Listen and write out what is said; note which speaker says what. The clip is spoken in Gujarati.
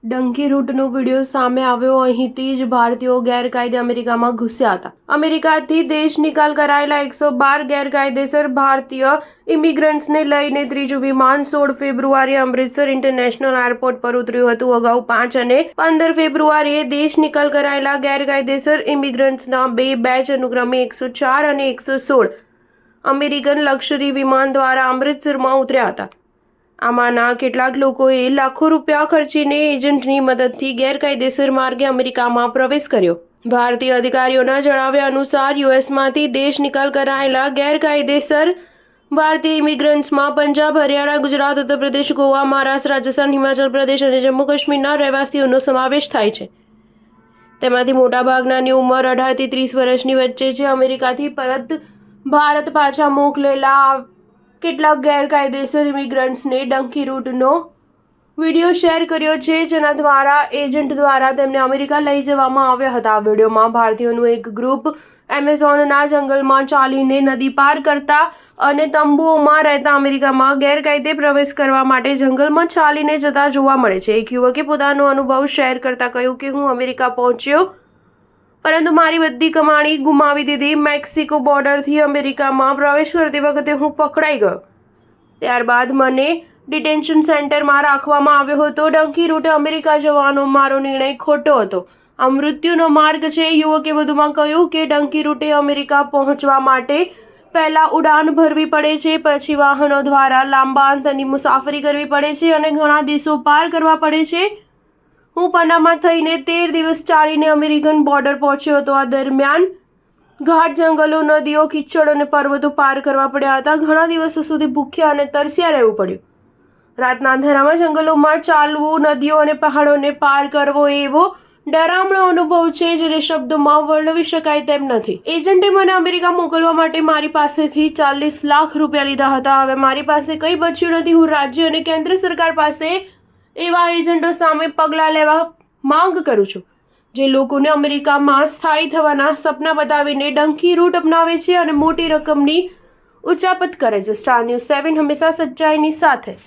Speaker 1: ડંકી રૂટનો વિડીયો સામે આવ્યો. અહીંથી જ ભારતીયો ગેરકાયદે અમેરિકામાં ઘૂસ્યા હતા. અમેરિકાથી દેશ નિકાલ કરાયેલા 112 ગેરકાયદેસર ભારતીય ઇમિગ્રન્ટ્સને લઈને ત્રીજું વિમાન 16 ફેબ્રુઆરીએ અમૃતસર ઇન્ટરનેશનલ એરપોર્ટ પર ઉતર્યું હતું. અગાઉ 5 અને 15 ફેબ્રુઆરીએ દેશ નિકાલ કરાયેલા ગેરકાયદેસર ઇમિગ્રન્ટ્સના બે બેચ અનુક્રમે 104 અને 116 અમેરિકન લક્ઝરી વિમાન દ્વારા અમૃતસરમાં ઉતર્યા હતા. આમાંના કેટલાક લોકોએ લાખો રૂપિયા ખર્ચીને એજન્ટની મદદથી ગેરકાયદેસર માર્ગે અમેરિકામાં પ્રવેશ કર્યો. ભારતીય અધિકારીઓના જણાવ્યા અનુસાર યુએસમાંથી દેશ નિકાલ કરાયેલા ગેરકાયદેસર ભારતીય ઇમિગ્રન્ટ્સમાં પંજાબ, હરિયાણા, ગુજરાત, ઉત્તર પ્રદેશ, ગોવા, મહારાષ્ટ્ર, રાજસ્થાન, હિમાચલ પ્રદેશ અને જમ્મુ કાશ્મીરના રહેવાસીઓનો સમાવેશ થાય છે. તેમાંથી મોટાભાગનાની ઉંમર 18 થી 30 વર્ષની વચ્ચે છે. અમેરિકાથી પરત ભારત પાછા મોકલેલા કેટલાક ગેરકાયદેસર ઇમિગ્રન્ટ્સને ડંકી રૂટનો વિડીયો શેર કર્યો છે, જેના દ્વારા એજન્ટ દ્વારા તેમને અમેરિકા લઈ જવામાં આવ્યા હતા. આ વિડીયોમાં ભારતીયોનું એક ગ્રુપ એમેઝોનના જંગલમાં ચાલીને નદી પાર કરતા અને તંબુઓમાં રહેતા અમેરિકામાં ગેરકાયદે પ્રવેશ કરવા માટે જંગલમાં ચાલીને જતા જોવા મળે છે. એક યુવકે પોતાનો અનુભવ શેર કરતા કહ્યું કે હું અમેરિકા પહોંચ્યો, પરંતુ મારી બધી કમાણી ગુમાવી દીધી. મેક્સિકો બોર્ડરથી અમેરિકામાં પ્રવેશ કરતી વખતે હું પકડાઈ ગયો. ત્યારબાદ મને ડિટેન્શન સેન્ટરમાં રાખવામાં આવ્યો હતો. ડંકી રૂટે અમેરિકા જવાનો મારો નિર્ણય ખોટો હતો. આ મૃત્યુનો માર્ગ છે. યુવકે વધુમાં કહ્યું કે ડંકી રૂટે અમેરિકા પહોંચવા માટે પહેલાં ઉડાન ભરવી પડે છે, પછી વાહનો દ્વારા લાંબા અંતરની મુસાફરી કરવી પડે છે અને ઘણા દેશો પાર કરવા પડે છે. હું પનામા થઈને 13 દિવસ ચાલીને અમેરિકન બોર્ડર પહોંચ્યો હતો. આ દરમિયાન ઘાટ જંગલો, નદીઓ, કિચડ અને પર્વતો પાર કરવા પડ્યા હતા. ઘણા દિવસો સુધી ભૂખ્યા અને તરસ્યા રહેવું પડ્યું. રાતના અંધારામાં જંગલોમાં ચાલવું, નદીઓ અને પહાડોને પાર કરવો એવો ડરામણો અનુભવ છે જેને શબ્દોમાં વર્ણવી શકાય તેમ નથી. એજન્ટે મને અમેરિકા મોકલવા માટે મારી પાસેથી 40 લાખ રૂપિયા લીધા હતા. હવે મારી પાસે કંઈ બચ્યું નથી. હું રાજ્ય અને કેન્દ્ર સરકાર પાસે એવા એજન્ટો સામે પગલાં લેવા માંગ કરું છું, જે લોકોને અમેરિકામાં સ્થાયી થવાના સપના બતાવીને ડંકી રૂટ અપનાવે છે અને મોટી રકમની ઉચાપત કરે છે. સ્ટાર ન્યૂઝ 7 હંમેશા સચ્ચાઈની સાથે.